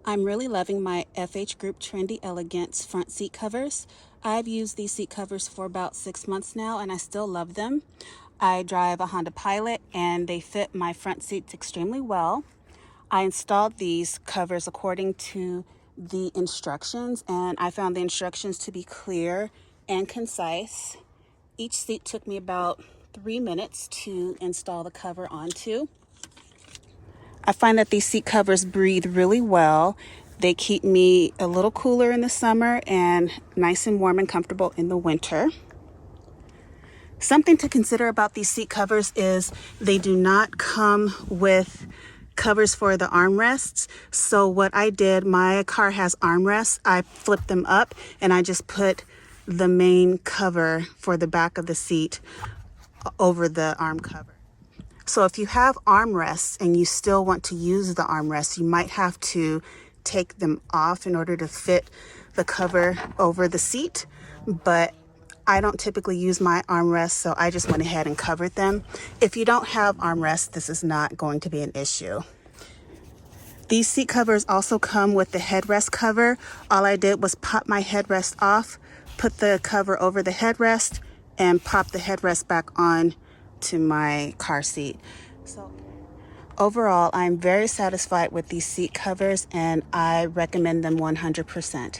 I'm really loving my FH Group Trendy Elegance front seat covers. I've used these seat covers for about 6 months now and I still love them. I drive a Honda Pilot and they fit my front seats extremely well. I installed these covers according to the instructions and I found the instructions to be clear and concise. Each seat took me about 3 minutes to install the cover onto. I find that these seat covers breathe really well. They keep me a little cooler in the summer and nice and warm and comfortable in the winter. Something to consider about these seat covers is they do not come with covers for the armrests. So what I did, my car has armrests. I flipped them up and I just put the main cover for the back of the seat over the arm cover. So if you have armrests and you still want to use the armrests, you might have to take them off in order to fit the cover over the seat. But I don't typically use my armrests, so I just went ahead and covered them. If you don't have armrests, this is not going to be an issue. These seat covers also come with the headrest cover. All I did was pop my headrest off, put the cover over the headrest, and pop the headrest back on to my car seat. So overall, I'm very satisfied with these seat covers and I recommend them 100%.